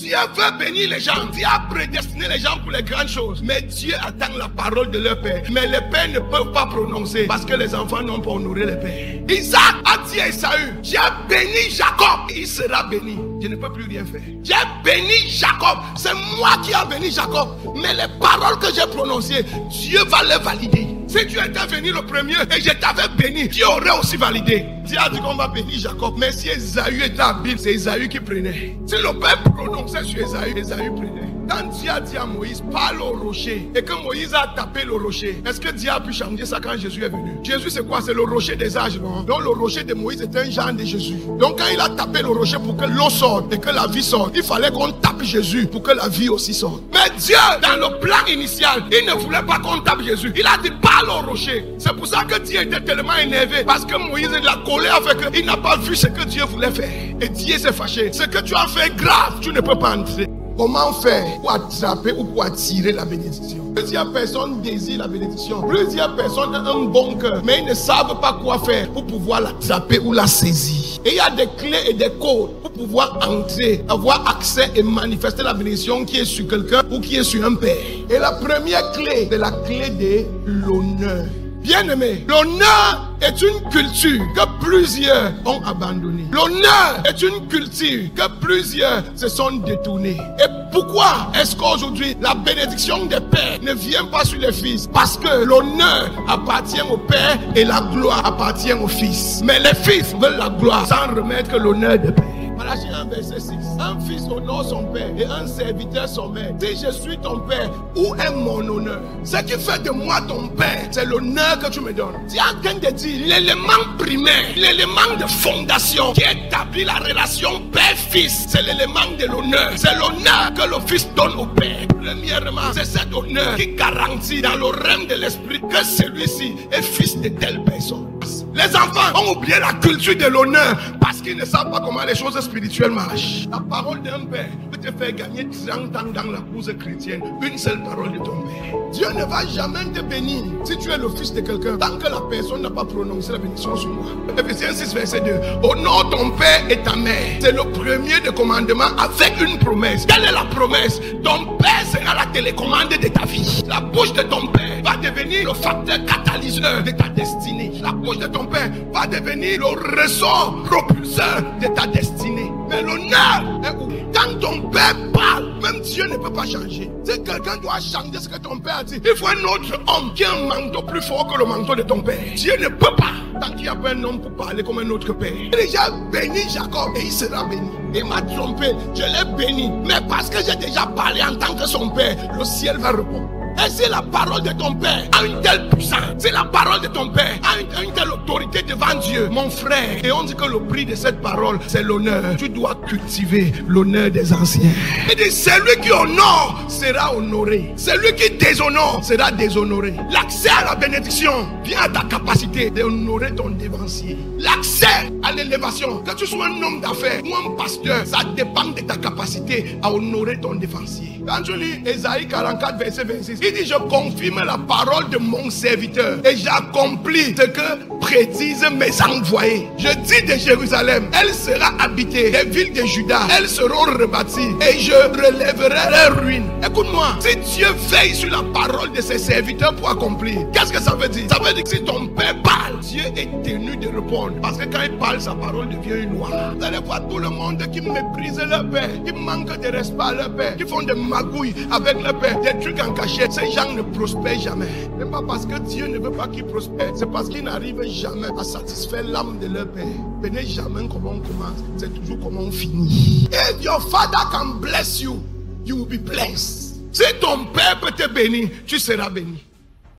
Dieu veut bénir les gens. Dieu a prédestiné les gens pour les grandes choses. Mais Dieu attend la parole de leur père. Mais les pères ne peuvent pas prononcer parce que les enfants n'ont pas honoré les pères. Isaac a dit à Esaü, j'ai béni Jacob, il sera béni. Je ne peux plus rien faire. J'ai béni Jacob. C'est moi qui ai béni Jacob. Mais les paroles que j'ai prononcées, Dieu va les valider. Si tu étais venu le premier et je t'avais béni, tu aurais aussi validé. Dieu a dit qu'on va bénir Jacob. Mais si Esaü était habile, c'est Esaü qui prenait. Si le père prononçait sur Esaü, Esaü prenait. Quand Dieu a dit à Moïse, parle au rocher, et que Moïse a tapé le rocher, est-ce que Dieu a pu changer ça quand Jésus est venu? Jésus c'est quoi? C'est le rocher des âges, non? Donc le rocher de Moïse était un genre de Jésus. Donc quand il a tapé le rocher pour que l'eau sorte et que la vie sorte, il fallait qu'on tape Jésus pour que la vie aussi sorte. Mais Dieu, dans le plan initial, il ne voulait pas qu'on tape Jésus. Il a dit, parle au rocher. C'est pour ça que Dieu était tellement énervé, parce que Moïse, la colère a fait qu'il n'a pas vu ce que Dieu voulait faire. Et Dieu s'est fâché. Ce que tu as fait grave, tu ne peux pas entrer. Comment faire pour attraper ou pour attirer la bénédiction? Plusieurs personnes désirent la bénédiction. Plusieurs personnes ont un bon cœur, mais ils ne savent pas quoi faire pour pouvoir l'attraper ou la saisir. Et il y a des clés et des codes pour pouvoir entrer, avoir accès et manifester la bénédiction qui est sur quelqu'un ou qui est sur un père. Et la première clé, c'est la clé de l'honneur. Bien-aimé, l'honneur est une culture que plusieurs ont abandonnée. L'honneur est une culture que plusieurs se sont détournés. Et pourquoi est-ce qu'aujourd'hui la bénédiction des pères ne vient pas sur les fils? Parce que l'honneur appartient au père et la gloire appartient au fils. Mais les fils veulent la gloire sans remettre l'honneur des pères. Malachie 1 verset 6. Un fils honore son père et un serviteur son maître. Si je suis ton père, où est mon honneur? Ce qui fait de moi ton père, c'est l'honneur que tu me donnes. Tu as quelqu'un de dire l'élément primaire, l'élément de fondation qui établit la relation père-fils, c'est l'élément de l'honneur. C'est l'honneur que le fils donne au père. Premièrement, c'est cet honneur qui garantit dans le règne de l'esprit que celui-ci est fils de telle personne. Les enfants ont oublié la culture de l'honneur parce qu'ils ne savent pas comment les choses spirituelles marchent. La parole d'un père peut te faire gagner 30 ans dans la cause chrétienne. Une seule parole de ton père. Dieu ne va jamais te bénir si tu es le fils de quelqu'un tant que la personne n'a pas prononcé la bénédiction sur moi. Ephésiens 6 verset 2. Honore ton père et ta mère. C'est le premier des commandements avec une promesse. Quelle est la promesse? Ton père sera la télécommande de ta vie. La bouche de ton père va devenir le facteur catalyseur de ta destinée. La bouche de ton père va devenir le ressort propulseur de ta destinée. Mais l'honneur est où? Quand ton père parle, même Dieu ne peut pas changer. Si quelqu'un doit changer ce que ton père a dit, il faut un autre homme qui a un manteau plus fort que le manteau de ton père. Dieu ne peut pas. Tant qu'il n'y a pas un homme pour parler comme un autre père. Il a déjà béni Jacob et il sera béni. Il m'a trompé, je l'ai béni. Mais parce que j'ai déjà parlé en tant que son père, le ciel va répondre. Et si la parole de ton père a une telle puissance, si la parole de ton père a une telle autorité devant Dieu, mon frère, et on dit que le prix de cette parole, c'est l'honneur. Tu dois cultiver l'honneur des anciens. Et dit, celui qui honore sera honoré. Celui qui déshonore sera déshonoré. L'accès à la bénédiction vient à ta capacité d'honorer ton dévancier. L'accès à l'élévation, que tu sois un homme d'affaires ou un pasteur, ça dépend de ta capacité à honorer ton dévancier. Quand tu lis Ésaïe 44 verset 26, il dit, je confirme la parole de mon serviteur et j'accomplis ce que prédisent mes envoyés. Je dis de Jérusalem, elle sera habitée. Les villes de Juda, elles seront rebâties et je relèverai leurs ruines. Écoute-moi, si Dieu veille sur la parole de ses serviteurs pour accomplir, qu'est-ce que ça veut dire? Ça veut dire que si ton père parle, Dieu est tenu de répondre. Parce que quand il parle, sa parole devient une loi. Vous allez voir tout le monde qui méprise leur père, qui manque de respect à leur père, qui font des magouilles avec leur père, des trucs en cachette. Ces gens ne prospèrent jamais. Même pas parce que Dieu ne veut pas qu'ils prospèrent, c'est parce qu'ils n'arrivent jamais à satisfaire l'âme de leur père. Ce n'est jamais comment on commence, c'est toujours comment on finit. If your father can bless you, you will be blessed. Si ton père peut te bénir, tu seras béni.